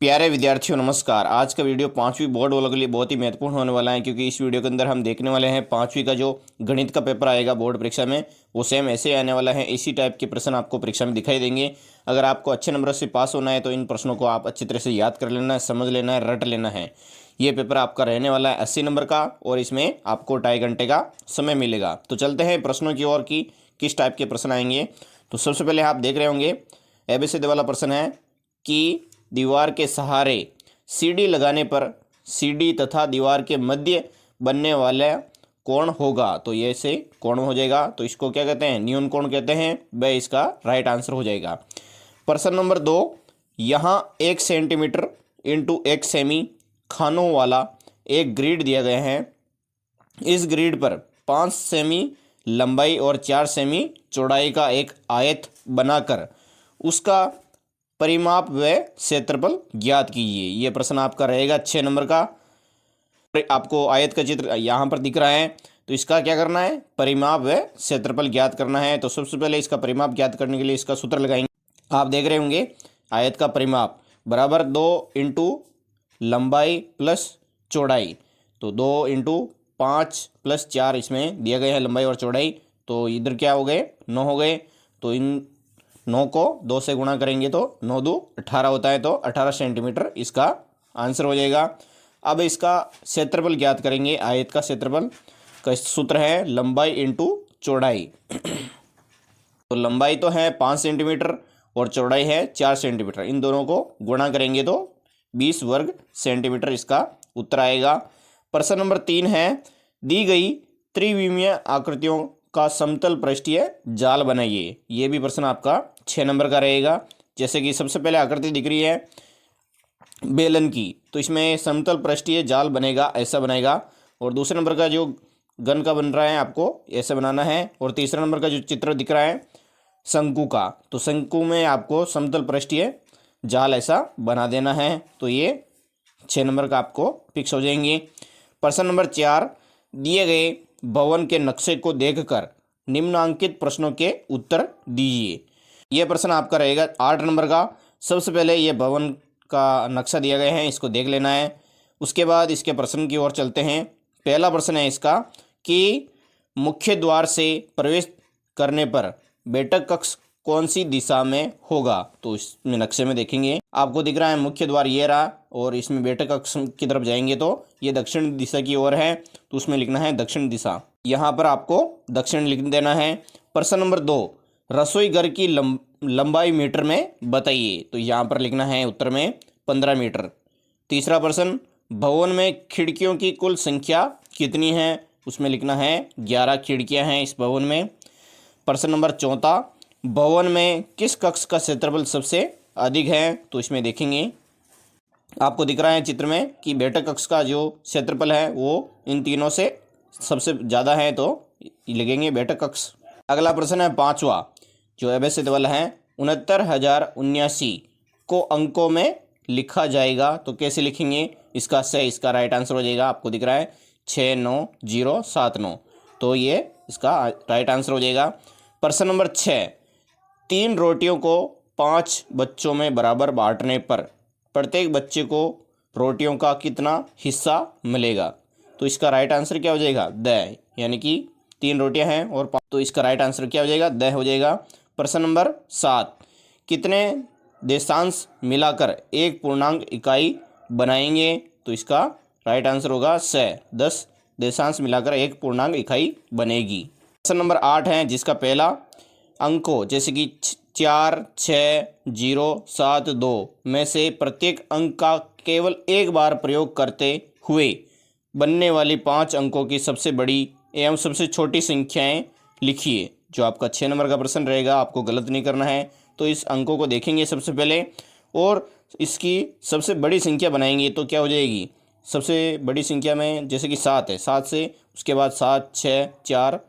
प्यारे विद्यार्थियों नमस्कार। आज का वीडियो पांचवी बोर्ड वालों के लिए बहुत ही महत्वपूर्ण होने वाला है, क्योंकि इस वीडियो के अंदर हम देखने वाले हैं पांचवी का जो गणित का पेपर आएगा बोर्ड परीक्षा में, वो सेम ऐसे आने वाला है। इसी टाइप के प्रश्न आपको परीक्षा में दिखाई देंगे। अगर आपको अच्छे नंबर से पास होना है तो इन प्रश्नों को आप अच्छी तरह से याद कर लेना है, समझ लेना है, रट लेना है। ये पेपर आपका रहने वाला है 80 नंबर का, और इसमें आपको 2.5 घंटे का समय मिलेगा। तो चलते हैं प्रश्नों की ओर कि किस टाइप के प्रश्न आएंगे। तो सबसे पहले आप देख रहे होंगे एबीसीडी वाला प्रश्न है कि दीवार के सहारे सीढ़ी लगाने पर सीढ़ी तथा दीवार के मध्य बनने वाला कोण होगा। तो ये से कोण हो जाएगा, तो इसको क्या कहते हैं? न्यून कोण कहते हैं। वह इसका राइट आंसर हो जाएगा। प्रश्न नंबर 2, यहाँ 1 सेंटीमीटर इंटू 1 सेमी खानों वाला एक ग्रिड दिया गया है। इस ग्रिड पर 5 सेमी लंबाई और 4 सेमी चौड़ाई का एक आयत बनाकर उसका परिमाप व क्षेत्रफल ज्ञात कीजिए। ये प्रश्न आपका रहेगा 6 नंबर का। आपको आयत का चित्र यहाँ पर दिख रहा है, तो इसका क्या करना है? परिमाप व क्षेत्रफल ज्ञात करना है। तो सबसे पहले इसका परिमाप ज्ञात करने के लिए इसका सूत्र लगाएंगे। आप देख रहे होंगे आयत का परिमाप बराबर 2 इंटू लंबाई प्लस चौड़ाई। तो 2 इंटू 5 प्लस 4 इसमें दिया गया है लंबाई और चौड़ाई। तो इधर क्या हो गए? 9 हो गए। तो इन 9 को 2 से गुणा करेंगे तो 9 2 18 होता है। तो 18 सेंटीमीटर इसका आंसर हो जाएगा। अब इसका क्षेत्रफल ज्ञात करेंगे। आयत का क्षेत्रफल का सूत्र है लंबाई इंटू चौड़ाई। तो लंबाई तो है 5 सेंटीमीटर और चौड़ाई है 4 सेंटीमीटर। इन दोनों को गुणा करेंगे तो 20 वर्ग सेंटीमीटर इसका उत्तर आएगा। प्रश्न नंबर 3 है, दी गई त्रिविमीय आकृतियों का समतल पृष्ठीय जाल बनाइए। ये भी प्रश्न आपका 6 नंबर का रहेगा। जैसे कि सबसे पहले आकृति दिख रही है बेलन की, तो इसमें समतल पृष्ठीय जाल बनेगा, ऐसा बनेगा। और दूसरे नंबर का जो गन का बन रहा है आपको ऐसे बनाना है। और तीसरा नंबर का जो चित्र दिख रहा है शंकु का, तो शंकु में आपको समतल पृष्ठीय जाल ऐसा बना देना है। तो ये 6 नंबर का आपको फिक्स हो जाएंगे। प्रश्न नंबर 4, दिए गए भवन के नक्शे को देखकर निम्नांकित प्रश्नों के उत्तर दीजिए। यह प्रश्न आपका रहेगा 8 नंबर का। सबसे पहले ये भवन का नक्शा दिया गया है, इसको देख लेना है। उसके बाद इसके प्रश्न की ओर चलते हैं। पहला प्रश्न है इसका कि मुख्य द्वार से प्रवेश करने पर बैठक कक्ष कौन सी दिशा में होगा। तो इसमें नक्शे में देखेंगे आपको दिख रहा है मुख्य द्वार ये रहा, और इसमें बैठक कक्ष की तरफ जाएंगे तो ये दक्षिण दिशा की ओर है, तो उसमें लिखना है दक्षिण दिशा। यहाँ पर आपको दक्षिण लिख देना है। प्रश्न नंबर 2, रसोई घर की लंबाई मीटर में बताइए। तो यहाँ पर लिखना है उत्तर में 15 मीटर। तीसरा प्रश्न, भवन में खिड़कियों की कुल संख्या कितनी है? उसमें लिखना है 11 खिड़कियाँ हैं इस भवन में। प्रश्न नंबर 4, भवन में किस कक्ष का क्षेत्रफल सबसे अधिक है? तो इसमें देखेंगे आपको दिख रहा है चित्र में कि बैठक कक्ष का जो क्षेत्रफल है वो इन तीनों से सबसे ज़्यादा है, तो लिखेंगे बैठक कक्ष। अगला प्रश्न है 5वां, जो एबीसीडी वाला है, 69,079 को अंकों में लिखा जाएगा। तो कैसे लिखेंगे? इसका से इसका राइट आंसर हो जाएगा। आपको दिख रहा है 69079। तो ये इसका राइट आंसर हो जाएगा। प्रश्न नंबर 6, 3 रोटियों को 5 बच्चों में बराबर बांटने पर प्रत्येक बच्चे को रोटियों का कितना हिस्सा मिलेगा? तो इसका राइट आंसर क्या हो जाएगा? 10, यानी कि 3 रोटियां हैं और 5, तो इसका राइट आंसर क्या हो जाएगा? 10 हो जाएगा। प्रश्न नंबर 7, कितने देशांश मिलाकर एक पूर्णांक इकाई बनाएंगे? तो इसका राइट आंसर होगा 100। 10 देशांश मिलाकर एक पूर्णांक इकाई बनेगी। प्रश्न नंबर 8 है, जिसका पहला अंकों जैसे कि 4 6 0 7 2 में से प्रत्येक अंक का केवल एक बार प्रयोग करते हुए बनने वाली 5 अंकों की सबसे बड़ी एवं सबसे छोटी संख्याएं लिखिए। जो आपका 6 नंबर का प्रश्न रहेगा, आपको गलत नहीं करना है। तो इस अंकों को देखेंगे सबसे पहले और इसकी सबसे बड़ी संख्या बनाएंगे। तो क्या हो जाएगी? सबसे बड़ी संख्या में जैसे कि 7 है, 7 से उसके बाद 7 6 4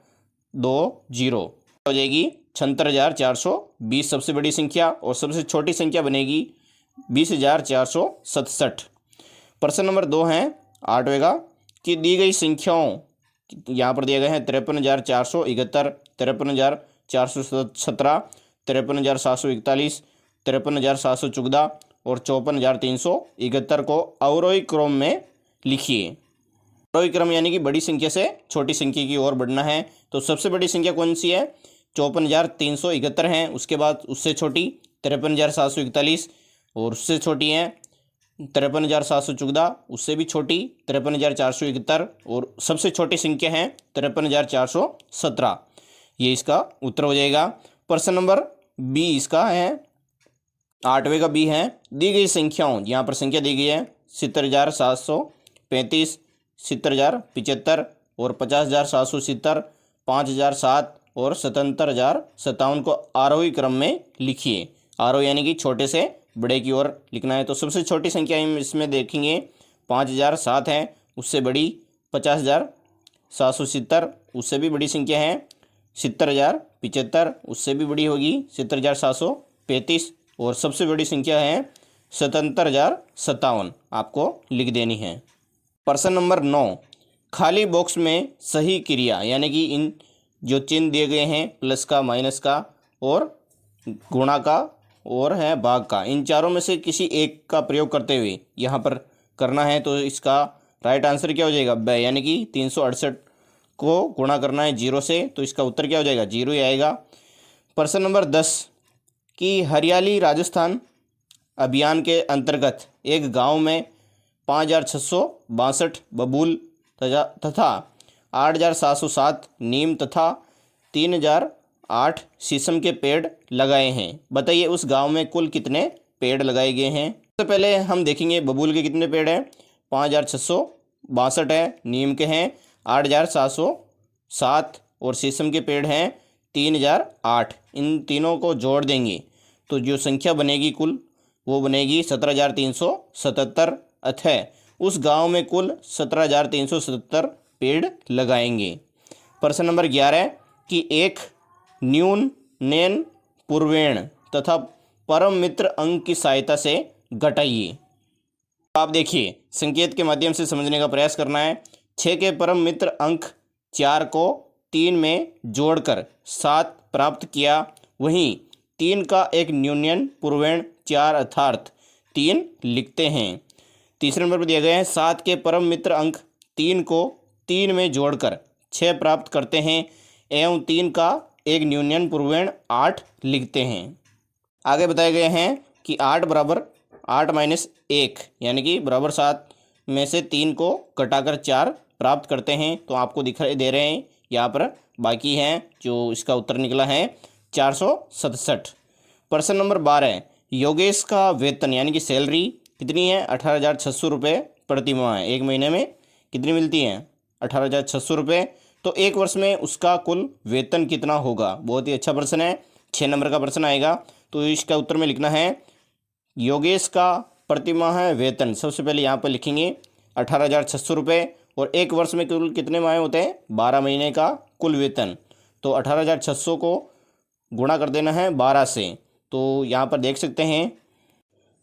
2 0 हो जाएगी 76,420 सबसे बड़ी संख्या, और सबसे छोटी संख्या बनेगी 20,467। प्रश्न नंबर 2 है 8वें का कि दी गई संख्याओं यहाँ पर दिए गए हैं 53,471, 53,417, 53,741, 53,714 और 54,371 को अवरोही क्रम में लिखिए। अवरोही क्रम यानी कि बड़ी संख्या से छोटी संख्या की ओर बढ़ना है। तो सबसे बड़ी संख्या कौन सी है? 54,371 है। उसके बाद उससे छोटी 53,741 और उससे छोटी है 53,714, उससे भी छोटी 53,471 और सबसे छोटी संख्या है 53,417। ये इसका उत्तर हो जाएगा। प्रश्न नंबर बी इसका है, 8वें का बी है। दी गई संख्याओं, यहाँ पर संख्या दी गई है 70,735, 70,075 और 50,770, 5,007 और 77,057 को आरोही क्रम में लिखिए। आरोही यानी कि छोटे से बड़े की ओर लिखना है। तो सबसे छोटी संख्या हम इसमें देखेंगे 5,007 है, उससे बड़ी 50,770, उससे भी बड़ी संख्या है 70,075, उससे भी बड़ी होगी 70,735 और सबसे बड़ी संख्या है 77,057 आपको लिख देनी है। प्रश्न नंबर 9, खाली बॉक्स में सही क्रिया यानी कि इन जो चिन्ह दिए गए हैं प्लस का, माइनस का और गुणा का और है भाग का, इन चारों में से किसी एक का प्रयोग करते हुए यहाँ पर करना है। तो इसका राइट आंसर क्या हो जाएगा? ब, यानी कि 368 को गुणा करना है 0 से, तो इसका उत्तर क्या हो जाएगा? 0 ही आएगा। प्रश्न नंबर 10 कि हरियाली राजस्थान अभियान के अंतर्गत एक गांव में 5,662 बबूल तथा 8,707 नीम तथा 3,008 शीशम के पेड़ लगाए हैं। बताइए उस गांव में कुल कितने पेड़ लगाए गए हैं? सबसे पहले हम देखेंगे बबूल के कितने पेड़ हैं। 5,662 है, नीम के हैं 8,707 और शीशम के पेड़ हैं 3,008। इन तीनों को जोड़ देंगे तो जो संख्या बनेगी कुल वो बनेगी 17,377। अतः उस गांव में कुल 17,377 पेड़ लगाएंगे। प्रश्न नंबर 11 कि एक न्यून, नैन, पूर्वेण तथा परम मित्र अंक की सहायता से घटाइए। आप देखिए संकेत के माध्यम से समझने का प्रयास करना है। 6 के परम मित्र अंक 4 को 3 में जोड़कर 7 प्राप्त किया, वहीं 3 का एक न्यूनयन पूर्वेण 4 अर्थात 3 लिखते हैं। तीसरे नंबर पर दिया गया है 7 के परम मित्र अंक 3 को 3 में जोड़कर 6 प्राप्त करते हैं एवं 3 का एक न्यूनयन पूर्वेण 8 लिखते हैं। आगे बताए गए हैं कि 8 बराबर 8 माइनस 1 यानी कि बराबर 7 में से 3 को घटाकर 4 प्राप्त करते हैं। तो आपको दिखाई दे रहे हैं यहाँ पर बाकी हैं, जो इसका उत्तर निकला है 467। प्रश्न नंबर 12 योगेश का वेतन यानी कि सैलरी कितनी है? 18,600 रुपये प्रति माह है। एक महीने में कितनी मिलती हैं? 18,600 रुपये। तो एक वर्ष में उसका कुल वेतन कितना होगा? बहुत ही अच्छा प्रश्न है, 6 नंबर का प्रश्न आएगा। तो इसका उत्तर में लिखना है योगेश का प्रति माह वेतन। सबसे पहले यहाँ पर लिखेंगे 18,600 रुपये और एक वर्ष में कुल कितने माह होते हैं? 12 महीने का कुल वेतन। तो 18,600 को गुणा कर देना है 12 से। तो यहाँ पर देख सकते हैं,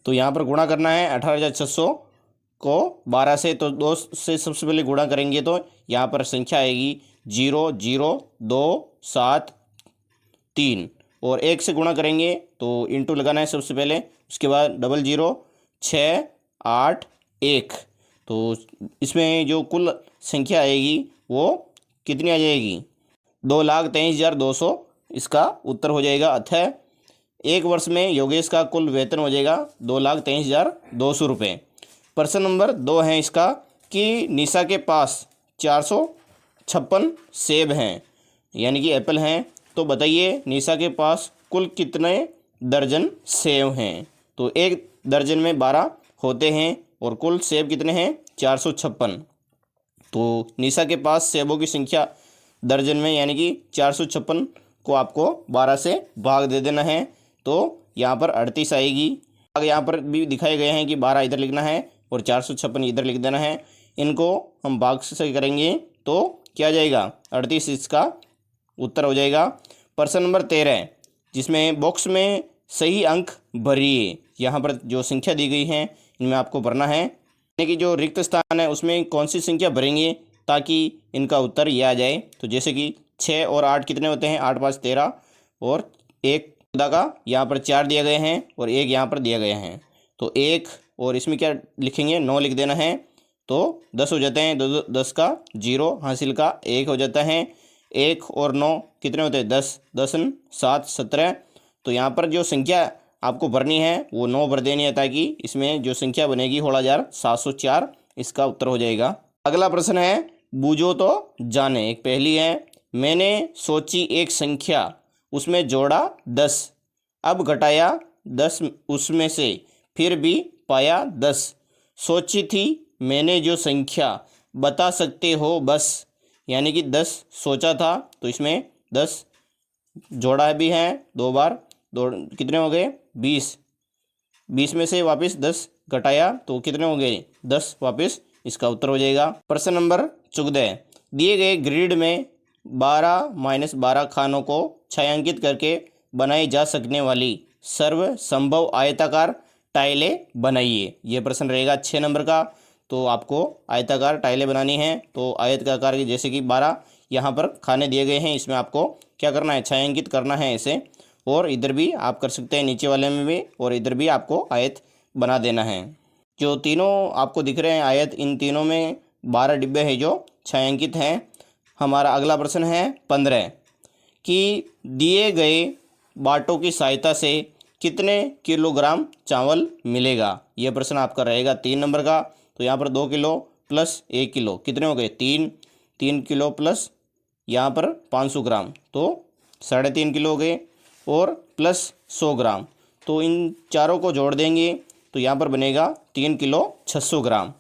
तो यहाँ पर गुणा करना है 18,600 को 12 से। तो 2 से सबसे पहले गुणा करेंगे तो यहाँ पर संख्या आएगी 0 0 2 7 3 और 1 से गुणा करेंगे तो इंटू लगाना है सबसे पहले, उसके बाद 00 6 8 1। तो इसमें जो कुल संख्या आएगी वो कितनी आ जाएगी? 2,23,200 इसका उत्तर हो जाएगा। अतः एक वर्ष में योगेश का कुल वेतन हो जाएगा 2,23,200 रुपये। प्रश्न नंबर 2 है इसका कि निशा के पास 456 सेब हैं यानी कि एप्पल हैं। तो बताइए निशा के पास कुल कितने दर्जन सेब हैं? तो एक दर्जन में 12 होते हैं और कुल सेब कितने हैं? 456। तो निशा के पास सेबों की संख्या दर्जन में यानी कि 456 को आपको 12 से भाग दे देना है। तो यहाँ पर 38 आएगी। आगे यहाँ पर भी दिखाए गए हैं कि 12 इधर लिखना है और 456 इधर लिख देना है। इनको हम भाग से करेंगे तो क्या जाएगा? 38 इसका उत्तर हो जाएगा। प्रश्न नंबर 13 जिसमें बॉक्स में सही अंक भरिए। यहाँ पर जो संख्या दी गई है इनमें आपको भरना है, यानी कि जो रिक्त स्थान है उसमें कौन सी संख्या भरेंगे ताकि इनका उत्तर ये आ जाए। तो जैसे कि 6 और 8 कितने होते हैं? 8 5 13 और 1 14 का यहाँ पर 4 दिया गए हैं और 1 यहाँ पर दिया गया है। तो 1 और इसमें क्या लिखेंगे 9 लिख देना है, तो 10 हो जाते हैं। 10 का 0 हासिल का 1 हो जाता है। 1 और 9 कितने होते हैं 10, 10 न 7 17। तो यहाँ पर जो संख्या आपको भरनी है वो 9 भर देनी है, ताकि इसमें जो संख्या बनेगी 16,704 इसका उत्तर हो जाएगा। अगला प्रश्न है बूझो तो जाने। एक पहेली है, मैंने सोची एक संख्या उसमें जोड़ा 10, अब घटाया 10 उसमें से, फिर भी पाया 10। सोची थी मैंने जो संख्या, बता सकते हो बस। यानी कि 10 सोचा था, तो इसमें 10 जोड़ा भी है 2 बार, दो कितने हो गए 20। 20 में से वापस 10 घटाया तो कितने हो गए 10 वापस, इसका उत्तर हो जाएगा। प्रश्न नंबर 14, दिए गए ग्रिड में 12-12 खानों को छायांकित करके बनाई जा सकने वाली सर्व संभव आयताकार टाइलें बनाइए। यह प्रश्न रहेगा 6 नंबर का। तो आपको आयताकार टाइलें बनानी है, तो आयत के आकार की, जैसे कि 12 यहाँ पर खाने दिए गए हैं, इसमें आपको क्या करना है छायांकित करना है ऐसे। और इधर भी आप कर सकते हैं, नीचे वाले में भी, और इधर भी आपको आयत बना देना है। जो तीनों आपको दिख रहे हैं आयत, इन तीनों में 12 डिब्बे हैं जो छायांकित हैं। हमारा अगला प्रश्न है 15 कि दिए गए बाटों की सहायता से कितने किलोग्राम चावल मिलेगा। यह प्रश्न आपका रहेगा 3 नंबर का। तो यहाँ पर 2 किलो प्लस 1 किलो कितने हो गए 3 किलो प्लस यहाँ पर 500 ग्राम, तो 3.5 किलो हो गए, और प्लस 100 ग्राम, तो इन चारों को जोड़ देंगे तो यहाँ पर बनेगा 3 किलो 600 ग्राम।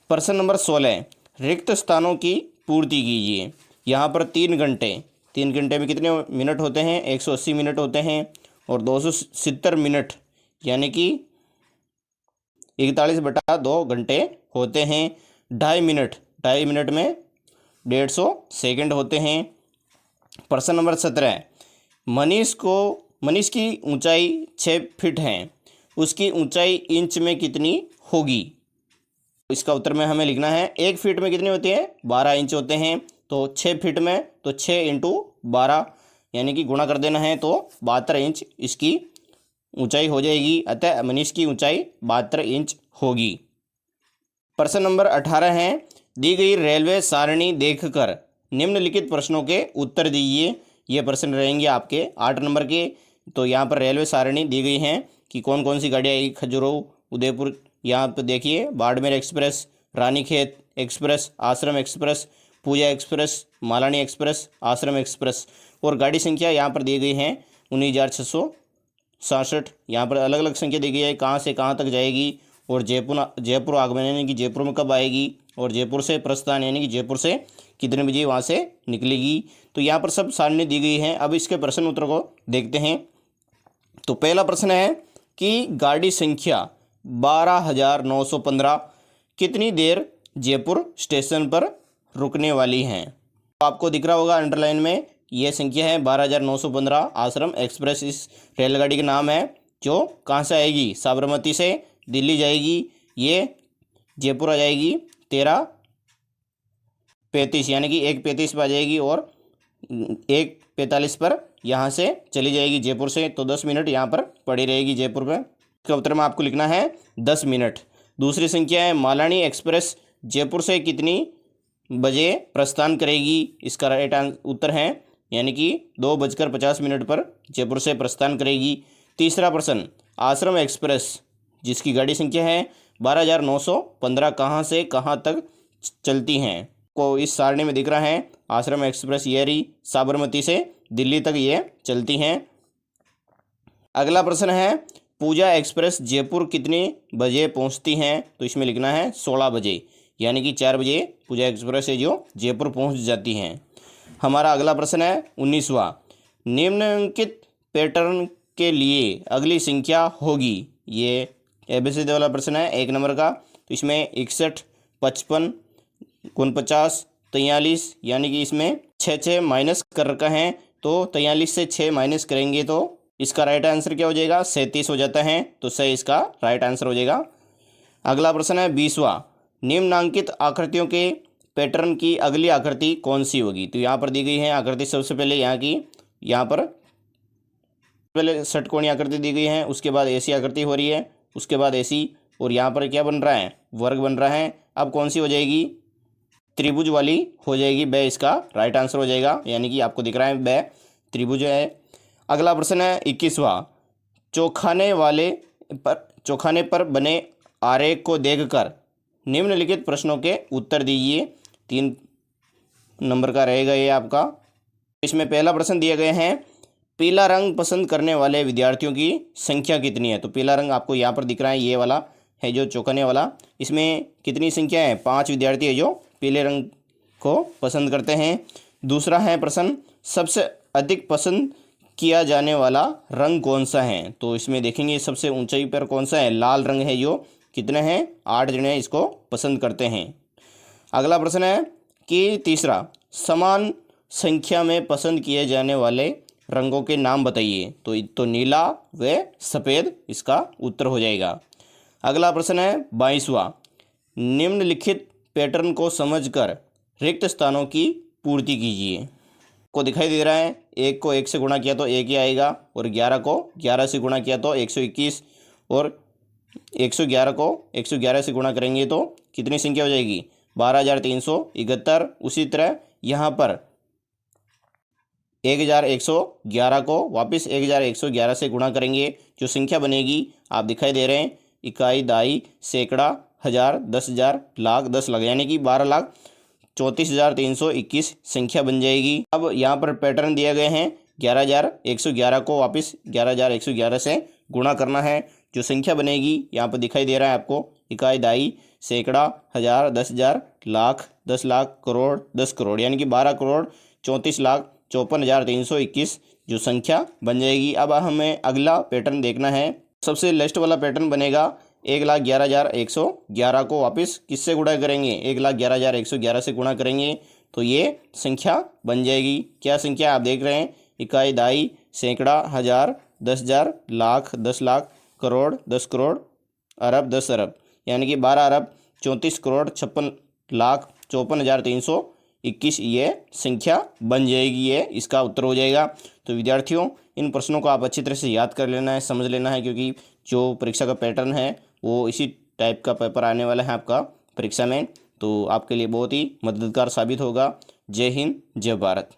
प्रश्न नंबर 16, रिक्त स्थानों की पूर्ति कीजिए। यहाँ पर 3 घंटे में कितने मिनट होते हैं 180 मिनट होते हैं, और 270 मिनट यानी कि 41/2 घंटे होते हैं। 2.5 मिनट में 150 सेकंड होते हैं। प्रश्न नंबर 17, मनीष की ऊंचाई 6 फीट है, उसकी ऊंचाई इंच में कितनी होगी। इसका उत्तर में हमें लिखना है 1 फीट में कितने होते हैं 12 इंच होते हैं, तो 6 फीट में तो 6 × 12 यानी कि गुणा कर देना है, तो 72 इंच इसकी ऊंचाई हो जाएगी। अतः मनीष की ऊंचाई 72 इंच होगी। प्रश्न नंबर 18 है, दी गई रेलवे सारणी देखकर निम्नलिखित प्रश्नों के उत्तर दीजिए। ये प्रश्न रहेंगे आपके 8 नंबर के। तो यहाँ पर रेलवे सारणी दी गई हैं कि कौन कौन सी गाड़ियाँ आएगी, खजुराहो, उदयपुर, यहाँ पर देखिए बाड़मेर एक्सप्रेस, रानीखेत एक्सप्रेस, आश्रम एक्सप्रेस, पूजा एक्सप्रेस, मालानी एक्सप्रेस, आश्रम एक्सप्रेस, और गाड़ी संख्या यहाँ पर दी गई हैं 19,667। यहाँ पर अलग अलग संख्या दी गई है कहाँ से कहाँ तक जाएगी, और जयपुर आगमन यानी कि जयपुर में कब आएगी, और जयपुर से प्रस्थान यानी कि जयपुर से कितने बजे वहाँ से निकलेगी। तो यहाँ पर सब सारणी दी गई हैं। अब इसके प्रश्न उत्तर को देखते हैं। तो पहला प्रश्न है कि गाड़ी संख्या 12,915 कितनी देर जयपुर स्टेशन पर रुकने वाली हैं। तो आपको दिख रहा होगा अंडरलाइन में, यह संख्या है 12,915। आश्रम एक्सप्रेस इस रेलगाड़ी का नाम है, जो कहाँ से आएगी साबरमती से दिल्ली जाएगी। ये जयपुर आ जाएगी 13:35 यानी कि 1:35 पर आ जाएगी, और 1:45 पर यहाँ से चली जाएगी जयपुर से, तो 10 मिनट यहाँ पर पड़ी रहेगी जयपुर में। इसका उत्तर में आपको लिखना है 10 मिनट। दूसरी संख्या है मालानी एक्सप्रेस जयपुर से कितनी बजे प्रस्थान करेगी। इसका राइट उत्तर है यानी कि 2:50 पर जयपुर से प्रस्थान करेगी। तीसरा प्रश्न, आश्रम एक्सप्रेस जिसकी गाड़ी संख्या है 12,915 कहाँ से कहाँ तक चलती हैं। को इस सारणी में दिख रहा है आश्रम एक्सप्रेस ये रही, साबरमती से दिल्ली तक ये चलती हैं। अगला प्रश्न है, पूजा एक्सप्रेस जयपुर कितने बजे पहुंचती हैं। तो इसमें लिखना है 16 बजे यानी कि 4 बजे पूजा एक्सप्रेस है जो जयपुर पहुंच जाती हैं। हमारा अगला प्रश्न है 19वां, निम्नलिखित पैटर्न के लिए अगली संख्या होगी। ये एबीसीडी वाला प्रश्न है 1 नंबर का। तो इसमें 61, 55, 49, 43 यानी कि इसमें 6 माइनस कर रखा है, तो 43 से 6 माइनस करेंगे तो इसका राइट आंसर क्या हो जाएगा 37 हो जाता है, तो सही इसका राइट आंसर हो जाएगा। अगला प्रश्न है 20वां, निम्नांकित आकृतियों के पैटर्न की अगली आकृति कौन सी होगी। तो यहाँ पर दी गई है आकृति, सबसे पहले यहाँ पर पहले षटकोणीय आकृति दी गई है, उसके बाद ऐसी आकृति हो रही है, उसके बाद ऐसी, और यहाँ पर क्या बन रहा है, वर्ग बन रहा है। अब कौन सी हो जाएगी, त्रिभुज वाली हो जाएगी, ब इसका राइट आंसर हो जाएगा, यानी कि आपको दिख रहा है ब त्रिभुज है। अगला प्रश्न है 21वां, चौखाने पर बने आरेख को देखकर निम्नलिखित प्रश्नों के उत्तर दीजिए। 3 नंबर का रहेगा ये आपका। इसमें पहला प्रश्न दिए गए हैं, पीला रंग पसंद करने वाले विद्यार्थियों की संख्या कितनी है। तो पीला रंग आपको यहाँ पर दिख रहा है, ये वाला है जो चौखाने वाला, इसमें कितनी संख्या है, 5 विद्यार्थी है जो पीले रंग को पसंद करते हैं। दूसरा है प्रश्न, सबसे अधिक पसंद किया जाने वाला रंग कौन सा है। तो इसमें देखेंगे सबसे ऊंचाई पर कौन सा है, लाल रंग है, जो कितने हैं, 8 जने इसको पसंद करते हैं। अगला प्रश्न है कि तीसरा, समान संख्या में पसंद किए जाने वाले रंगों के नाम बताइए। तो नीला व सफ़ेद इसका उत्तर हो जाएगा। अगला प्रश्न है 22वां, निम्नलिखित पैटर्न को समझकर रिक्त स्थानों की पूर्ति कीजिए। को दिखाई दे रहा है, 1 को 1 से गुणा किया तो 1 ही आएगा, और 11 को 11 से गुणा किया तो 121, और 111 को 111 से गुणा करेंगे तो कितनी संख्या हो जाएगी, 12,371। उसी तरह यहाँ पर 1,111 को वापस 1,111 से गुणा करेंगे, जो संख्या बनेगी आप दिखाई दे रहे हैं, इकाई, दाई, सैकड़ा, हज़ार, 10,000, लाख, 10 लाख, यानी कि 12,34,321 संख्या बन जाएगी। अब यहाँ पर पैटर्न दिए गए हैं, 11,111 को वापस 11,111 से गुणा करना है, जो संख्या बनेगी यहाँ पर दिखाई दे रहा है आपको, इकाई, दाई, सैकड़ा, हज़ार, 10,000, लाख, 10 लाख, करोड़, 10 करोड़, यानी कि 12,34,54,321 जो संख्या बन जाएगी। अब हमें अगला पैटर्न देखना है। सबसे लास्ट वाला पैटर्न बनेगा, 1,11,111 को वापस किससे गुणा करेंगे, 1,11,111 से गुणा करेंगे तो ये संख्या बन जाएगी। क्या संख्या आप देख रहे हैं, इकाई, दाई, सैकड़ा, हज़ार, 10,000, लाख, 10 लाख, करोड़, 10 करोड़, अरब, 10 अरब, यानी कि 12,34,56,54,321 ये संख्या बन जाएगी, ये इसका उत्तर हो जाएगा। तो विद्यार्थियों, इन प्रश्नों को आप अच्छी तरह से याद कर लेना है, समझ लेना है, क्योंकि जो परीक्षा का पैटर्न है वो इसी टाइप का पेपर आने वाला है आपका परीक्षा में, तो आपके लिए बहुत ही मददगार साबित होगा। जय हिंद, जय भारत।